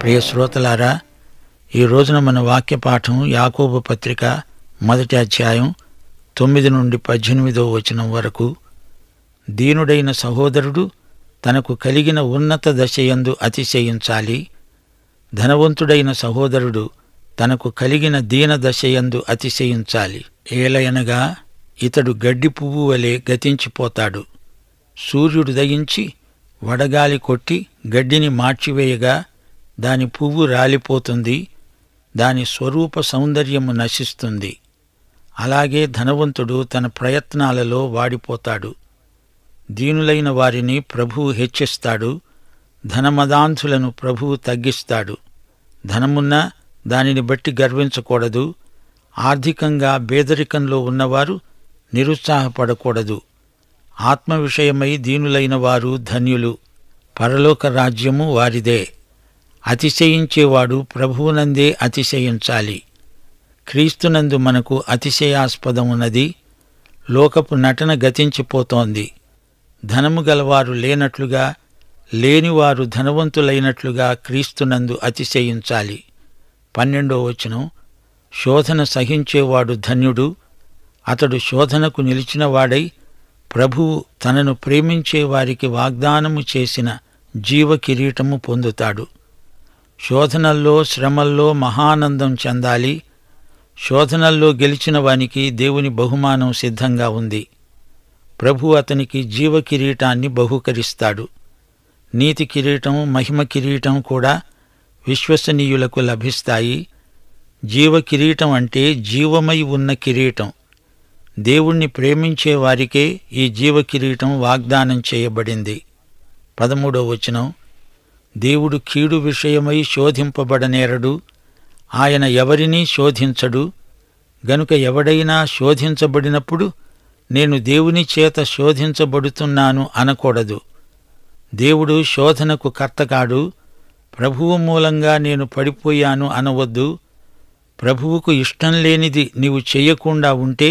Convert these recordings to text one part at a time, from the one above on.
ప్రియ శ్రోతలారా, ఈ రోజున మన వాక్య పాఠం యాకోబు పత్రిక 1వ అధ్యాయం 9 నుండి 18వ వచనం వరకు. దీనుడైన సహోదరుడు తనకు కలిగిన ఉన్నత దశయందు అతిశయించాలి. ధనవంతుడైన సహోదరుడు తనకు కలిగిన దీన దశయందు అతిశయించాలి. ఏలయనగా ఇతడు గడ్డి పువ్వు వలె గతించిపోతాడు. సూర్యుడు దయించి వడగాలి కొట్టి గడ్డిని మార్చివేయగా దాని పువ్వు రాలిపోతుంది, దాని స్వరూప సౌందర్యము నశిస్తుంది. అలాగే ధనవంతుడు తన ప్రయత్నాలలో వాడిపోతాడు. దీనులైన వారిని ప్రభువు హెచ్చిస్తాడు, ధనమదాంధులను ప్రభువు తగ్గిస్తాడు. ధనమున్నా దానిని బట్టి గర్వించకూడదు. ఆర్థికంగా పేదరికంలో ఉన్నవారు నిరుత్సాహపడకూడదు. ఆత్మ విషయమై దీనులైన వారు ధన్యులు, పరలోక రాజ్యము వారిదే. అతిశయించేవాడు ప్రభువునందే అతిశయించాలి. క్రీస్తునందు మనకు అతిశయాస్పదమున్నది. లోకపు నటన గతించిపోతోంది. ధనము గలవారు లేనట్లుగా, లేనివారు ధనవంతులైనట్లుగా క్రీస్తునందు అతిశయించాలి. 12వ వచనం, శోధన సహించేవాడు ధన్యుడు, అతడు శోధనకు నిలిచినవాడై ప్రభువు తనను ప్రేమించే వారికి వాగ్దానము చేసిన జీవ కిరీటము పొందుతాడు. శోధనల్లో శ్రమల్లో మహానందం చెందాలి. శోధనల్లో గెలిచిన వానికి దేవుని బహుమానం సిద్ధంగా ఉంది. ప్రభు అతనికి జీవ కిరీటాన్ని బహూకరిస్తాడు. నీతి కిరీటం, మహిమ కిరీటం కూడా విశ్వసనీయులకు లభిస్తాయి. జీవ కిరీటం అంటే జీవమై ఉన్న కిరీటం. దేవుణ్ణి ప్రేమించే వారికే ఈ జీవ కిరీటం వాగ్దానం చేయబడింది. 13వ వచనం, దేవుడు కీడు విషయమై శోధింపబడనేరడు, ఆయన ఎవరినీ శోధించడు. గనుక ఎవడైనా శోధించబడినప్పుడు నేను దేవుని చేత శోధించబడుతున్నాను అనకూడదు. దేవుడు శోధనకు కర్తకాడు. ప్రభువు మూలంగా నేను పడిపోయాను అనవద్దు. ప్రభువుకు ఇష్టం లేనిది నీవు చెయ్యకుండా ఉంటే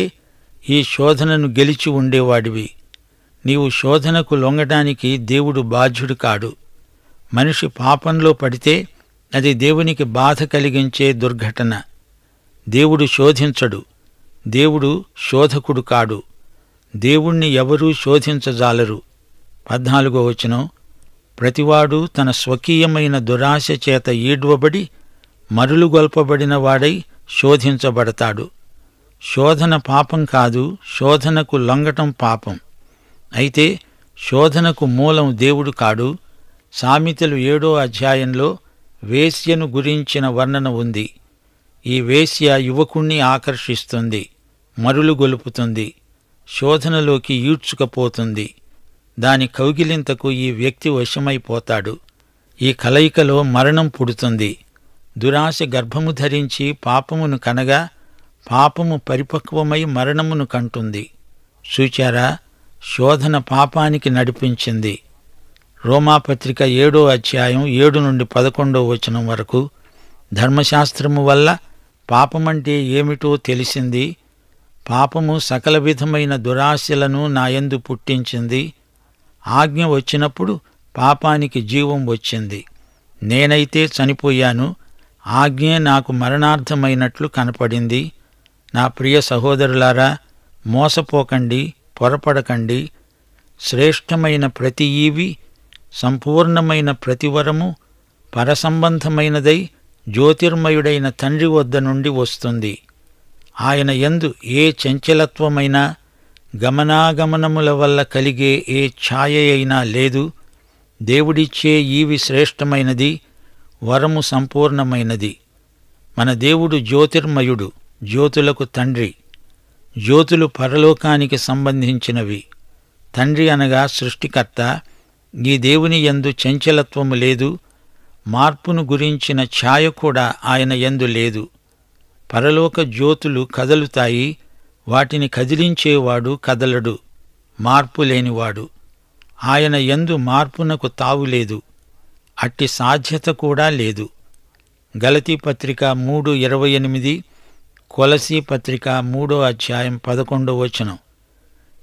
ఈ శోధనను గెలిచి ఉండేవాడివి. నీవు శోధనకు లొంగడానికి దేవుడు బాధ్యుడు కాడు. మనిషి పాపంలో పడితే అది దేవునికి బాధ కలిగించే దుర్ఘటన. దేవుడు శోధించడు. దేవుడు శోధకుడు కాడు. దేవుణ్ణి ఎవరూ శోధించజాలరు. 14వ వచనం, ప్రతివాడు తన స్వకీయమైన దురాశ చేత ఈడ్వబడి మరులుగొల్పబడిన వాడై శోధించబడతాడు. శోధన పాపం కాదు, శోధనకు లొంగటం పాపం. అయితే శోధనకు మూలం దేవుడు కాడు. సామెతలు 7వ అధ్యాయంలో వేశ్యను గురించిన వర్ణన ఉంది. ఈ వేశ్య యువకుణ్ణి ఆకర్షిస్తుంది, మరులు గొలుపుతుంది, శోధనలోకి ఈడ్చుకపోతుంది. దాని కౌగిలింతకు ఈ వ్యక్తి వశమైపోతాడు. ఈ కలయికలో మరణం పుడుతుంది. దురాశ గర్భము ధరించి పాపమును కనగా పాపము పరిపక్వమై మరణమును కంటుంది. చూచారా, శోధన పాపానికి నడిపించింది. రోమాపత్రిక 7వ అధ్యాయం 7 నుండి 11వ వచనం వరకు, ధర్మశాస్త్రము వల్ల పాపమంటే ఏమిటో తెలిసింది. పాపము సకల విధమైన దురాశలను నాయందు పుట్టించింది. ఆజ్ఞ వచ్చినప్పుడు పాపానికి జీవం వచ్చింది. నేనైతే చనిపోయాను, ఆజ్ఞే నాకు మరణార్థమైనట్లు కనపడింది. నా ప్రియ సహోదరులారా, మోసపోకండి, పొరపడకండి. శ్రేష్టమైన ప్రతి ఈవి, సంపూర్ణమైన ప్రతివరము పరసంబంధమైనదై జ్యోతిర్మయుడైన తండ్రి వద్ద నుండి వస్తుంది. ఆయన యందు ఏ చంచలత్వమైనా గమనాగమనముల వల్ల కలిగే ఏ ఛాయ అయినా లేదు. దేవుడిచ్చే ఈవి శ్రేష్టమైనది, వరము సంపూర్ణమైనది. మన దేవుడు జ్యోతిర్మయుడు, జ్యోతులకు తండ్రి. జ్యోతులు పరలోకానికి సంబంధించినవి. తండ్రి అనగా సృష్టికర్త. ఈ దేవుని యందు చంచలత్వము లేదు. మార్పును గురించిన ఛాయ కూడా ఆయన యందు లేదు. పరలోక జ్యోతులు కదలుతాయి, వాటిని కదిలించేవాడు కదలడు, మార్పు లేనివాడు. ఆయన యందు మార్పునకు తావులేదు, అట్టి సాధ్యత కూడా లేదు. గలతీ పత్రిక 3:28, కొలసీ పత్రిక 3వ అధ్యాయం 11వ వచనం,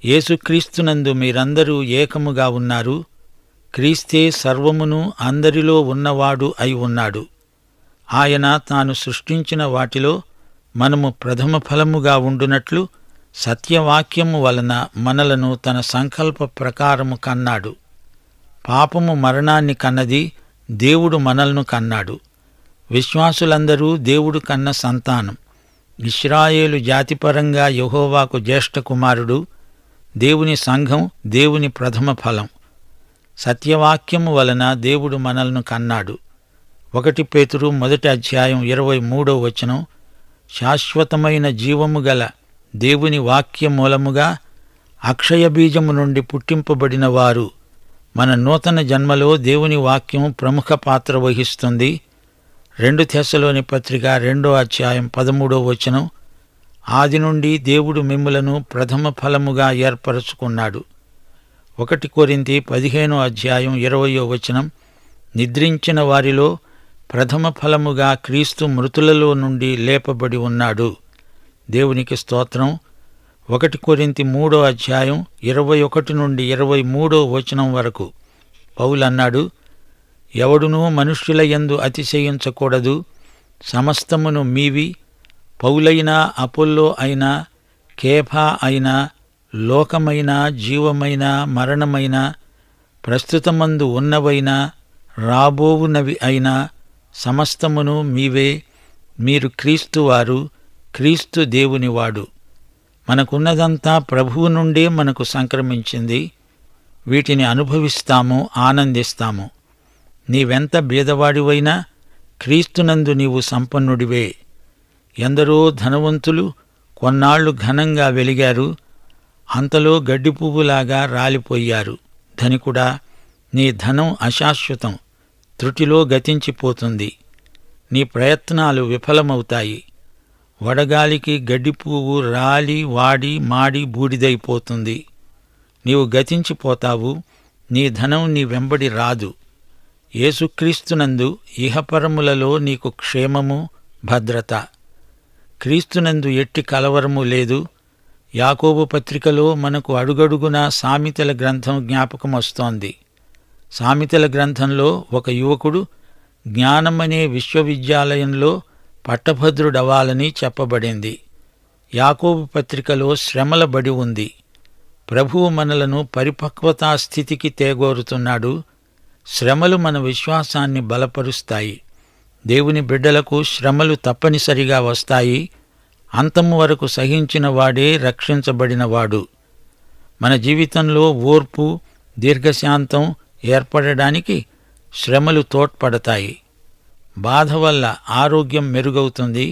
యేసుక్రీస్తునందు మీరందరూ ఏకముగా ఉన్నారు. క్రీస్తే సర్వమును అందరిలో ఉన్నవాడు అయి ఉన్నాడు. ఆయన తాను సృష్టించిన వాటిలో మనము ప్రథమ ఫలముగా ఉండునట్లు సత్యవాక్యము వలన మనలను తన సంకల్ప ప్రకారము కన్నాడు. పాపము మరణాన్ని కన్నది, దేవుడు మనలను కన్నాడు. విశ్వాసులందరూ దేవుడు కన్న సంతానం. ఇశ్రాయేలు జాతిపరంగా యెహోవాకు జ్యేష్ఠ కుమారుడు, దేవుని సంఘం దేవుని ప్రథమ ఫలం. సత్యవాక్యము వలన దేవుడు మనలను కన్నాడు. 1 పేతురు 1:23 శాశ్వతమైన జీవము గల దేవుని వాక్య మూలముగా అక్షయ బీజము నుండి పుట్టింపబడిన వారు. మన నూతన జన్మలో దేవుని వాక్యం ప్రముఖ పాత్ర వహిస్తుంది. 2 తెస్సలోనిపత్రిక 2:13 ఆది నుండి దేవుడు మిమ్ములను ప్రథమ ఫలముగా ఏర్పరచుకున్నాడు. 1 కొరింథీ 15:20 నిద్రించిన వారిలో ప్రథమ ఫలముగా క్రీస్తు మృతులలో నుండి లేపబడి ఉన్నాడు. దేవునికి స్తోత్రం. 1 కొరింథీ 3:21-23 వరకు పౌలన్నాడు, ఎవడునూ మనుష్యుల యందు అతిశయించకూడదు. సమస్తమును మీవి. పౌలైనా, అపొల్లో అయినా, కేఫా అయినా, లోకమైనా, జీవమైనా, మరణమైనా, ప్రస్తుతమందు ఉన్నవైనా, రాబోవునవి అయినా సమస్తమును మీవే. మీరు క్రీస్తువారు, క్రీస్తు దేవునివాడు. మనకున్నదంతా ప్రభువు నుండే మనకు సంక్రమించింది. వీటిని అనుభవిస్తాము, ఆనందిస్తాము. నీవెంత బీదవాడివైనా క్రీస్తునందు నీవు సంపన్నుడివే. ఎందరో ధనవంతులు కొన్నాళ్లు ఘనంగా వెలిగారు, అంతలో గడ్డి పువ్వులాగా రాలిపోయారు. ధనికుడా, నీ ధనం అశాశ్వతం, త్రుటిలో గతించిపోతుంది. నీ ప్రయత్నాలు విఫలమవుతాయి. వడగాలికి గడ్డి పువ్వు రాలి వాడి మాడి బూడిదైపోతుంది. నీవు గతించిపోతావు. నీ ధనం నీ వెంబడి రాదు. యేసుక్రీస్తునందు ఇహపరములలో నీకు క్షేమము, భద్రత. క్రీస్తునందు ఎట్టి కలవరము లేదు. యాకోబు పత్రికలో మనకు అడుగడుగునా సామెతల గ్రంథం జ్ఞాపకమొస్తోంది. సామెతల గ్రంథంలో ఒక యువకుడు జ్ఞానమనే విశ్వవిద్యాలయంలో పట్టభద్రుడవాలని చెప్పబడింది. యాకోబు పత్రికలో శ్రమల బడి ఉంది. ప్రభువు మనలను పరిపక్వతా స్థితికి తేగోరుతున్నాడు. శ్రమలు మన విశ్వాసాన్ని బలపరుస్తాయి. దేవుని బిడ్డలకు శ్రమలు తప్పనిసరిగా వస్తాయి. అంతము వరకు సహించిన వాడే రక్షించబడినవాడు. మన జీవితంలో ఓర్పు, దీర్ఘశాంతం ఏర్పడడానికి శ్రమలు తోడ్పడతాయి. బాధ వల్ల ఆరోగ్యం మెరుగవుతుంది.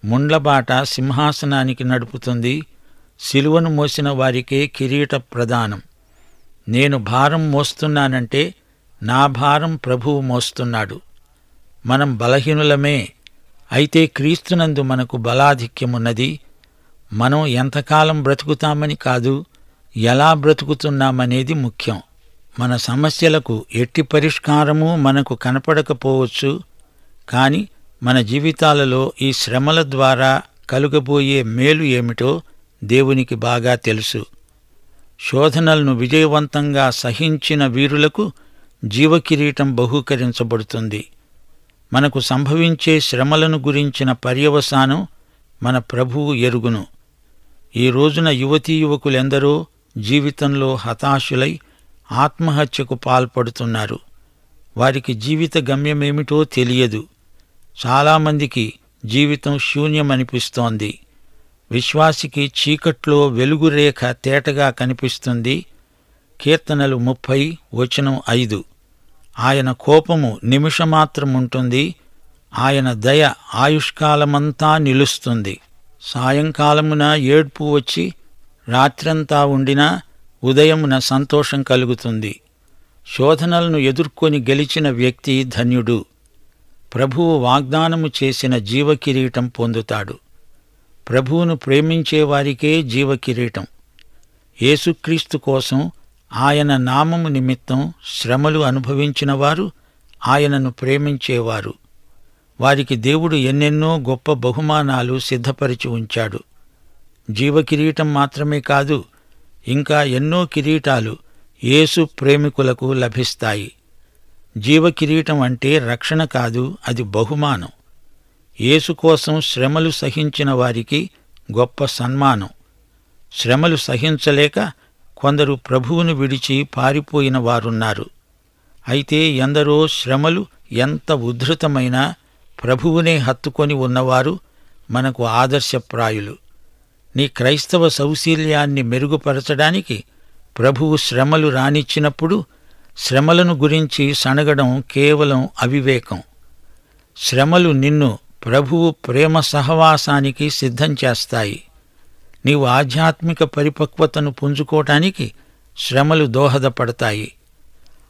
ముండ్లబాట సింహాసనానికి నడుపుతుంది. సిలువను మోసిన వారికే కిరీట ప్రదానం. నేను భారం మోస్తున్నానంటే నా భారం ప్రభువు మోస్తున్నాడు. మనం బలహీనులమే, అయితే క్రీస్తునందు మనకు బలాధిక్యమున్నది. మనం ఎంతకాలం బ్రతుకుతామని కాదు, ఎలా బ్రతుకుతున్నామనేది ముఖ్యం. మన సమస్యలకు ఎట్టి పరిష్కారము మనకు కనపడకపోవచ్చు, కాని మన జీవితాలలో ఈ శ్రమల ద్వారా కలుగబోయే మేలు ఏమిటో దేవునికి బాగా తెలుసు. శోధనలను విజయవంతంగా సహించిన వీరులకు జీవకిరీటం బహూకరించబడుతుంది. మనకు సంభవించే శ్రమలను గురించిన పర్యవసానం మన ప్రభువు ఎరుగును. ఈ రోజున యువతీ యువకులెందరో జీవితంలో హతాశులై ఆత్మహత్యకు పాల్పడుతున్నారు. వారికి జీవిత గమ్యమేమిటో తెలియదు. చాలామందికి జీవితం శూన్యమనిపిస్తోంది. విశ్వాసికి చీకట్లో వెలుగురేఖ తేటగా కనిపిస్తుంది. కీర్తనలు 30:5 ఆయన కోపము నిమిషమాత్రముంటుంది, ఆయన దయ ఆయుష్కాలమంతా నిలుస్తుంది. సాయంకాలమున ఏడ్పు వచ్చి రాత్రంతా ఉండినా ఉదయమున సంతోషం కలుగుతుంది. శోధనలను ఎదుర్కొని గెలిచిన వ్యక్తి ధన్యుడు. ప్రభువు వాగ్దానము చేసిన జీవకిరీటం పొందుతాడు. ప్రభువును ప్రేమించేవారికే జీవకిరీటం. యేసుక్రీస్తు కోసం, ఆయన నామము నిమిత్తం శ్రమలు అనుభవించినవారు ఆయనను ప్రేమించేవారు. వారికి దేవుడు ఎన్నెన్నో గొప్ప బహుమానాలు సిద్ధపరిచి ఉంచాడు. జీవకిరీటం మాత్రమే కాదు, ఇంకా ఎన్నో కిరీటాలు యేసు ప్రేమికులకు లభిస్తాయి. జీవకిరీటం అంటే రక్షణ కాదు, అది బహుమానం. యేసు కోసం శ్రమలు సహించిన వారికి గొప్ప సన్మానం. శ్రమలు సహించలేక కొందరు ప్రభువును విడిచి పారిపోయిన వారున్నారు. అయితే ఎందరో శ్రమలు ఎంత ఉద్ధృతమైనా ప్రభువునే హత్తుకొని ఉన్నవారు మనకు ఆదర్శప్రాయులు. నీ క్రైస్తవ సౌశీల్యాన్ని మెరుగుపరచడానికి ప్రభువు శ్రమలు రానిచ్చినప్పుడు శ్రమలను గురించి సణగడం కేవలం అవివేకం. శ్రమలు నిన్ను ప్రభువు ప్రేమ సహవాసానికి సిద్ధం చేస్తాయి. నీవు ఆధ్యాత్మిక పరిపక్వతను పుంజుకోవటానికి శ్రమలు దోహదపడతాయి.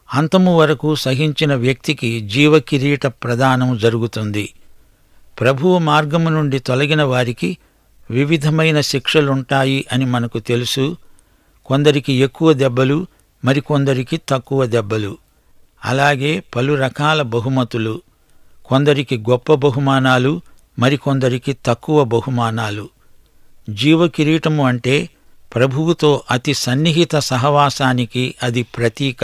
అంతము వరకు సహించిన వ్యక్తికి జీవకిరీట ప్రదానం జరుగుతుంది. ప్రభువు మార్గము నుండి తొలగిన వారికి వివిధమైన శిక్షలుంటాయి అని మనకు తెలుసు. కొందరికి ఎక్కువ దెబ్బలు, మరికొందరికి తక్కువ దెబ్బలు. అలాగే పలు రకాల బహుమతులు. కొందరికి గొప్ప బహుమానాలు, మరికొందరికి తక్కువ బహుమానాలు. జీవకిరీటము అంటే ప్రభువుతో అతి సన్నిహిత సహవాసానికి అది ప్రతీక.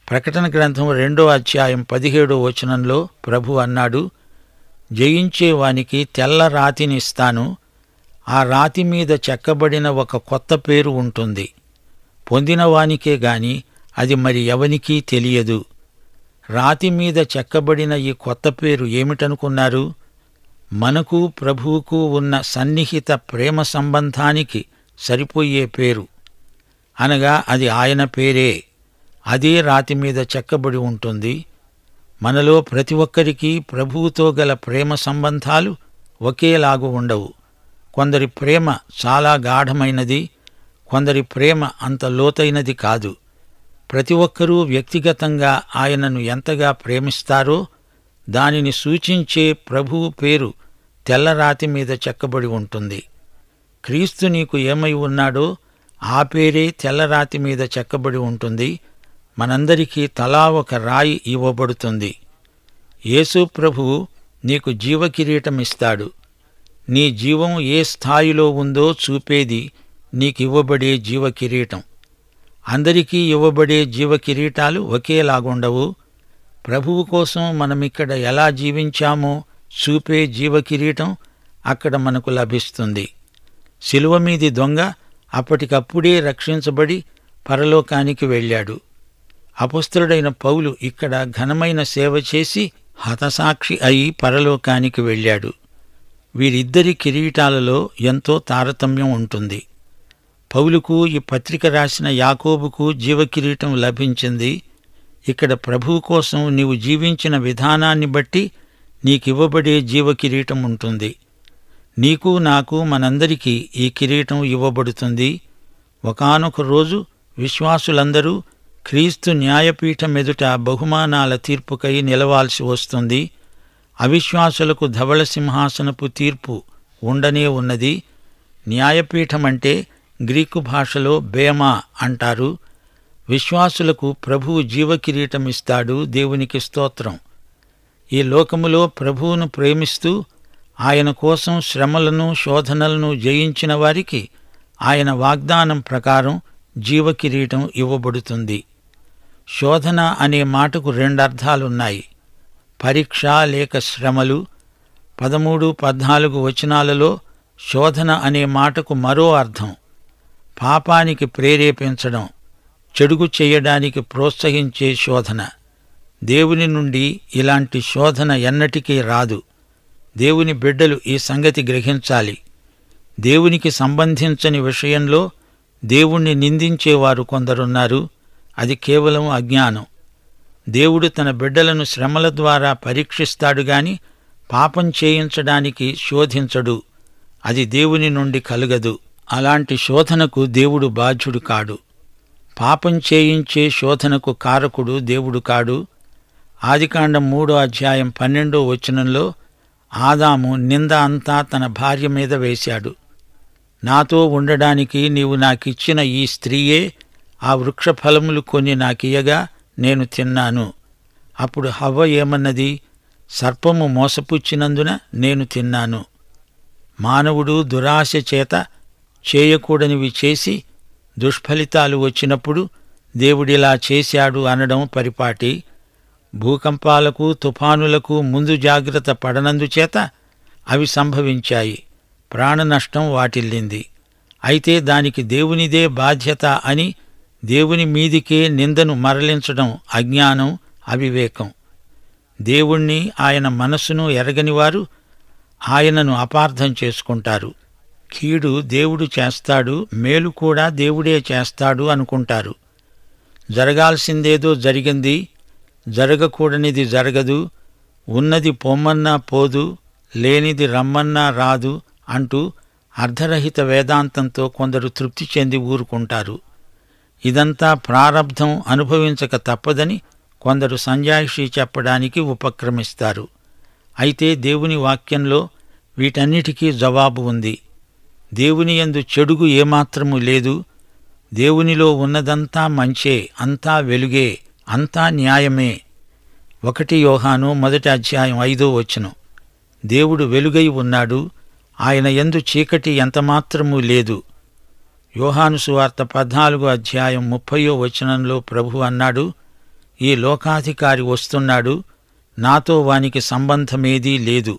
ప్రకటన గ్రంథం 2:17 ప్రభు అన్నాడు, జయించేవానికి తెల్ల రాతినిస్తాను. ఆ రాతి మీద చెక్కబడిన ఒక కొత్త పేరు ఉంటుంది. పొందినవానికే గాని అది మరి ఎవనికీ తెలియదు. రాతి మీద చెక్కబడిన ఈ కొత్త పేరు ఏమిటనుకున్నారు? మనకు ప్రభువుకు ఉన్న సన్నిహిత ప్రేమ సంబంధానికి సరిపోయే పేరు. అనగా అది ఆయన పేరే. అదే రాతి మీద చెక్కబడి ఉంటుంది. మనలో ప్రతి ఒక్కరికి ప్రభువుతో గల ప్రేమ సంబంధాలు ఒకేలాగు ఉండవు. కొందరి ప్రేమ చాలా గాఢమైనది, కొందరి ప్రేమ అంత లోతైనది కాదు. ప్రతి ఒక్కరూ వ్యక్తిగతంగా ఆయనను ఎంతగా ప్రేమిస్తారో దానిని సూచించే ప్రభువు పేరు తెల్లరాతి మీద చెక్కబడి ఉంటుంది. క్రీస్తు నీకు ఏమై ఉన్నాడో ఆ పేరే తెల్లరాతి మీద చెక్కబడి ఉంటుంది. మనందరికీ తలా ఒక రాయి ఇవ్వబడుతుంది. యేసు ప్రభువు నీకు జీవకిరీటమిస్తాడు. నీ జీవం ఏ స్థాయిలో ఉందో చూపేది నీకివ్వబడే జీవకిరీటం. అందరికీ ఇవ్వబడే జీవకిరీటాలు ఒకేలాగుండవు. ప్రభువు కోసం మనమిక్కడ ఎలా జీవించామో చూపే జీవకిరీటం అక్కడ మనకు లభిస్తుంది. శిలువ మీది దొంగ అప్పటికప్పుడే రక్షించబడి పరలోకానికి వెళ్ళాడు. అపొస్తలుడైన పౌలు ఇక్కడ ఘనమైన సేవ చేసి హతసాక్షి అయి పరలోకానికి వెళ్ళాడు. వీరిద్దరి కిరీటాలలో ఎంతో తారతమ్యం ఉంటుంది. పౌలుకు ఈ పత్రిక రాసిన యాకోబుకు జీవకిరీటం లభించింది. ఇక్కడ ప్రభువు కోసం నీవు జీవించిన విధానాన్ని బట్టి నీకివ్వబడే జీవకిరీటం ఉంటుంది. నీకు నాకు మనందరికీ ఈ కిరీటం ఇవ్వబడుతుంది. ఒకానొక రోజు విశ్వాసులందరూ క్రీస్తు న్యాయపీఠం ఎదుట బహుమానాల తీర్పుకై నిలవాల్సి వస్తుంది. అవిశ్వాసులకు ధవళ సింహాసనపు తీర్పు ఉండనే ఉన్నది. న్యాయపీఠమంటే గ్రీకు భాషలో బేమా అంటారు. విశ్వాసులకు ప్రభువు జీవకిరీటమిస్తాడు. దేవునికి స్తోత్రం. ఈ లోకములో ప్రభువును ప్రేమిస్తూ ఆయన కోసం శ్రమలను శోధనలను జయించిన వారికి ఆయన వాగ్దానం ప్రకారం జీవకిరీటం ఇవ్వబడుతుంది. శోధన అనే మాటకు 2 అర్థాలున్నాయి. పరీక్ష లేక శ్రమలు. 13-14 శోధన అనే మాటకు మరో అర్థం పాపానికి ప్రేరేపించడం, చెడుగు చేయడానికి ప్రోత్సహించే శోధన. దేవుని నుండి ఇలాంటి శోధన ఎన్నటికీ రాదు. దేవుని బిడ్డలు ఈ సంగతి గ్రహించాలి. దేవునికి సంబంధించని విషయంలో దేవుణ్ణి నిందించేవారు కొందరున్నారు. అది కేవలం అజ్ఞానం. దేవుడు తన బిడ్డలను శ్రమల ద్వారా పరీక్షిస్తాడు గాని పాపం చేయించడానికి శోధించడు. అది దేవుని నుండి కలుగదు. అలాంటి శోధనకు దేవుడు బాధ్యుడు కాడు. పాపం చేయించే శోధనకు కారకుడు దేవుడు కాడు. ఆదికాండం 3:12 ఆదాము నింద అంతా తన భార్య మీద వేశాడు. నాతో ఉండడానికి నీవు నాకిచ్చిన ఈ స్త్రీయే ఆ వృక్షఫలములు కొన్ని నాకియ్యగా నేను తిన్నాను. అప్పుడు హవ్వ ఏమన్నది? సర్పము మోసపుచ్చినందున నేను తిన్నాను. మానవుడు దురాశ చేత చేయకూడనివి చేసి దుష్ఫలితాలు వచ్చినప్పుడు దేవుడిలా చేశాడు అనడం పరిపాటి. భూకంపాలకు తుఫానులకు ముందు జాగ్రత్త పడనందుచేత అవి సంభవించాయి. ప్రాణనష్టం వాటిల్లింది. అయితే దానికి దేవునిదే బాధ్యత అని దేవుని మీదికే నిందను మరలించడం అజ్ఞానం, అవివేకం. దేవుణ్ణి, ఆయన మనస్సును ఎరగనివారు ఆయనను అపార్థం చేసుకుంటారు. కీడు దేవుడు చేస్తాడు, మేలు కూడా దేవుడే చేస్తాడు అనుకుంటారు. జరగాల్సిందేదో జరిగింది, జరగకూడనిది జరగదు, ఉన్నది పొమ్మన్నా పోదు, లేనిది రమ్మన్నా రాదు అంటూ అర్ధరహిత వేదాంతంతో కొందరు తృప్తి చెంది ఊరుకుంటారు. ఇదంతా ప్రారబ్ధం, అనుభవించక తప్పదని కొందరు సంజాయిషీ చెప్పడానికి ఉపక్రమిస్తారు. అయితే దేవుని వాక్యంలో వీటన్నిటికీ జవాబు ఉంది. దేవుని యందు చెడుగు ఏమాత్రము లేదు. దేవునిలో ఉన్నదంతా మంచే, అంతా వెలుగే, అంతా న్యాయమే. 1 యోహాను 1:5 దేవుడు వెలుగై ఉన్నాడు, ఆయన యందు చీకటి ఎంతమాత్రమూ లేదు. యోహాను సువార్త 14:30 ప్రభువు అన్నాడు, ఈ లోకాధికారి వస్తున్నాడు, నాతో వానికి సంబంధమేదీ లేదు.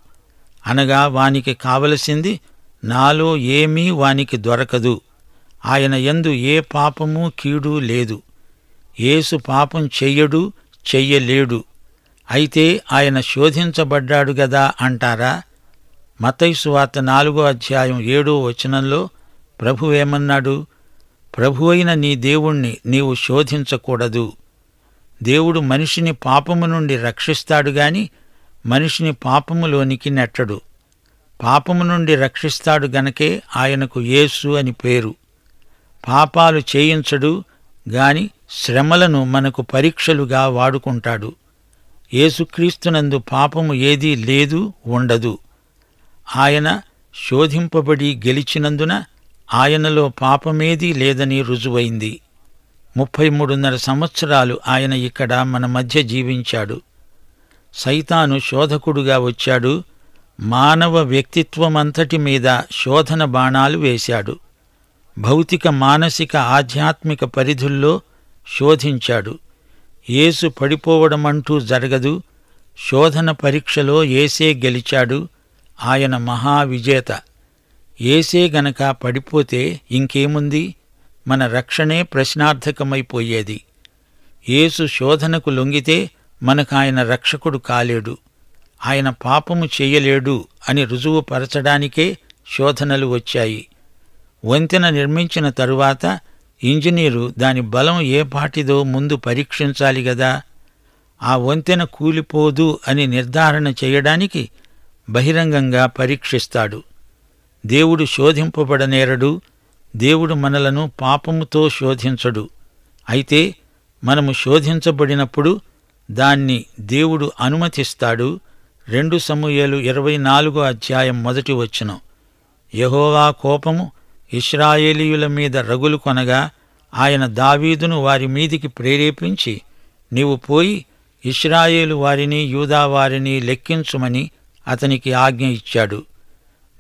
అనగా వానికి కావలసింది నాలో ఏమీ వానికి దొరకదు. ఆయన యందు ఏ పాపమూ కీడు లేదు. యేసు పాపం చెయ్యడు, చెయ్యలేడు. అయితే ఆయన శోధించబడ్డాడు గదా అంటారా? మత్తయి సువార్త 4:7 ప్రభువేమన్నాడు? ప్రభువైన నీ దేవుణ్ణి నీవు శోధించకూడదు. దేవుడు మనిషిని పాపము నుండి రక్షిస్తాడు గాని మనిషిని పాపములోనికి నెట్టడు. పాపము నుండి రక్షిస్తాడు గనకే ఆయనకు యేసు అని పేరు. పాపాలు చేయించడు గాని శ్రమలను మనకు పరీక్షలుగా వాడుకుంటాడు. యేసుక్రీస్తునందు పాపము ఏదీ లేదు, ఉండదు. ఆయన శోధింపబడి గెలిచినందున ఆయనలో పాపమేదీ లేదని రుజువైంది. 33.5 సంవత్సరాలు ఆయన ఇక్కడ మన మధ్య జీవించాడు. సైతాను శోధకుడుగా వచ్చాడు. మానవ వ్యక్తిత్వమంతటి మీద శోధన బాణాలు వేశాడు. భౌతిక, మానసిక, ఆధ్యాత్మిక పరిధుల్లో శోధించాడు. యేసు పడిపోవడమంటూ జరగదు. శోధన పరీక్షలో యేసే గెలిచాడు. ఆయన మహావిజేత. యేసే గనక పడిపోతే ఇంకేముంది? మన రక్షణే ప్రశ్నార్థకమైపోయేది. యేసు శోధనకు లొంగితే మనకాయన రక్షకుడు కాలేడు. ఆయన పాపము చెయ్యలేడు అని రుజువుపరచడానికే శోధనలు వచ్చాయి. వంతెన నిర్మించిన తరువాత ఇంజనీరు దాని బలం ఏపాటిదో ముందు పరీక్షించాలి గదా. ఆ వంతెన కూలిపోదు అని నిర్ధారణ చేయడానికి బహిరంగంగా పరీక్షిస్తాడు. దేవుడు శోధింపబడనేరడు. దేవుడు మనలను పాపముతో శోధించడు. అయితే మనము శోధించబడినప్పుడు దాన్ని దేవుడు అనుమతిస్తాడు. 2 సమూయేలు 24:1 యెహోవా కోపము ఇశ్రాయేలీయుల మీద రగులు కొనగా ఆయన దావీదును వారి మీదికి ప్రేరేపించి, నీవు పోయి ఇశ్రాయేలు వారిని, యూదా వారిని లెక్కించుమని అతనికి ఆజ్ఞ ఇచ్చాడు.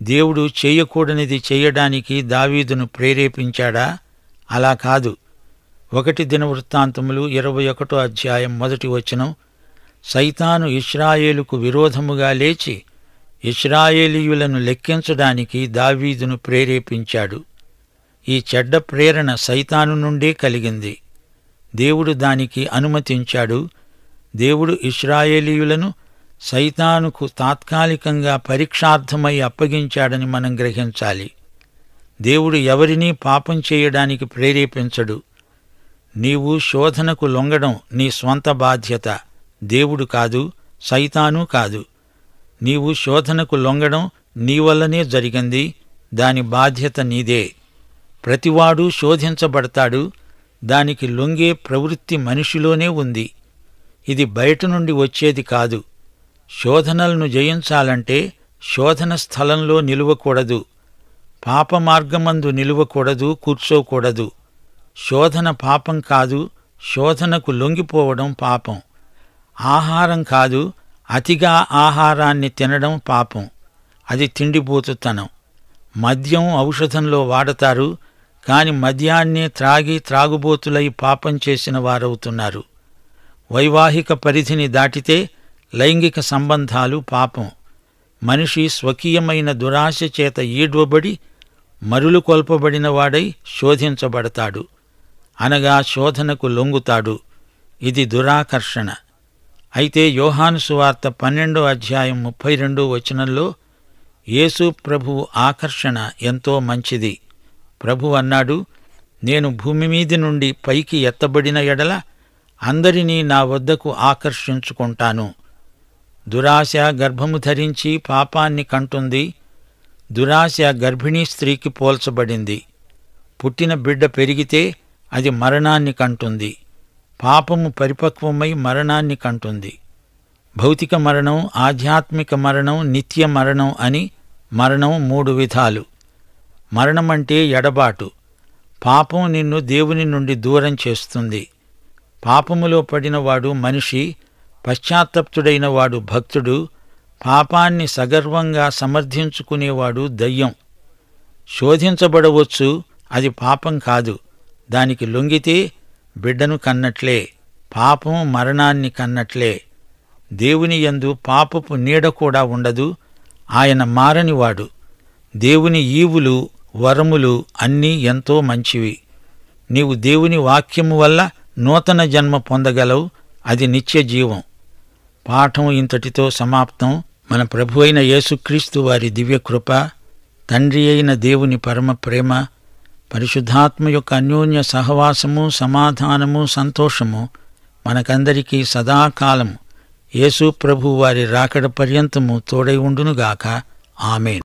దేవుడు చెయ్యకూడనిది చెయ్యడానికి దావీదును ప్రేరేపించాడా? అలా కాదు. 1 దినవృత్తాంతములు 21:1 సైతాను ఇశ్రాయేలుకు విరోధముగా లేచి ఇశ్రాయేలీయులను లెక్కించడానికి దావీదును ప్రేరేపించాడు. ఈ చెడ్డ ప్రేరణ సైతాను నుండే కలిగింది. దేవుడు దానికి అనుమతించాడు. దేవుడు ఇశ్రాయేలీయులను సైతానుకు తాత్కాలికంగా పరీక్షార్థమై అప్పగించాడని మనం గ్రహించాలి. దేవుడు ఎవరినీ పాపం చేయడానికి ప్రేరేపించడు. నీవు శోధనకు లొంగడం నీ స్వంత బాధ్యత, దేవుడు కాదు, సైతాను కాదు. నీవు శోధనకు లొంగడం నీ వల్లనే జరిగింది, దాని బాధ్యత నీదే. ప్రతివాడూ శోధించబడతాడు. దానికి లొంగే ప్రవృత్తి మనిషిలోనే ఉంది. ఇది బయట నుండి వచ్చేది కాదు. శోధనలను జయించాలంటే శోధన స్థలంలో నిలువకూడదు. పాపమార్గమందు నిలువకూడదు, కూర్చోకూడదు. శోధన పాపం కాదు, శోధనకు లొంగిపోవడం పాపం. ఆహారం కాదు, అతిగా ఆహారాన్ని తినడం పాపం. అది తిండిపోతుతనం. మద్యం ఔషధంలో వాడతారు, కాని మద్యాన్నే త్రాగుబోతులై పాపం చేసిన వారవుతున్నారు. వైవాహిక పరిధిని దాటితే లైంగిక సంబంధాలు పాపం. మనిషి స్వకీయమైన దురాశ చేత ఈడ్వబడి మరులు కొల్పబడినవాడై శోధించబడతాడు, అనగా శోధనకు లొంగుతాడు. ఇది దురాకర్షణ. అయితే యోహాను సువార్త 12వ అధ్యాయం 32వ వచనంలో యేసు ప్రభువు ఆకర్షణ ఎంతో మంచిది. ప్రభు అన్నాడు, నేను భూమి మీది నుండి పైకి ఎత్తబడిన ఎడల అందరినీ నా వద్దకు ఆకర్షించుకుంటాను. దురాశ గర్భము ధరించి పాపాన్ని కంటుంది. దురాశ గర్భిణీ స్త్రీకి పోల్చబడింది. పుట్టిన బిడ్డ పెరిగితే అది మరణాన్ని కంటుంది. పాపము పరిపక్వమై మరణాన్ని కంటుంది. భౌతిక మరణం, ఆధ్యాత్మిక మరణం, నిత్య మరణం అని మరణం 3 విధాలు. మరణమంటే ఎడబాటు. పాపం నిన్ను దేవుని నుండి దూరం చేస్తుంది. పాపములో పడినవాడు మనిషి, పశ్చాత్తప్తుడైన వాడు భక్తుడు, పాపాన్ని సగర్వంగా సమర్థించుకునేవాడు దయ్యం. శోధించబడవచ్చు, అది పాపం కాదు. దానికి లొంగితే బిడ్డను కన్నట్లే, పాపం మరణాన్ని కన్నట్లే. దేవుని యందు పాపపు నీడ కూడా ఉండదు. ఆయన మారనివాడు. దేవుని ఈవులు, వరములు అన్నీ ఎంతో మంచివి. నీవు దేవుని వాక్యము వల్ల నూతన జన్మ పొందగలవు. అది నిత్య జీవం. పాఠం ఇంతటితో సమాప్తం. మన ప్రభు అయిన యేసుక్రీస్తు వారి దివ్యకృప, తండ్రి అయిన దేవుని పరమ ప్రేమ, పరిశుద్ధాత్మ యొక్క అన్యోన్య సహవాసము, సమాధానము, సంతోషము మనకందరికీ సదాకాలం యేసు ప్రభు వారి రాకడ పర్యంతము తోడై ఉండునుగాక. ఆమేన్.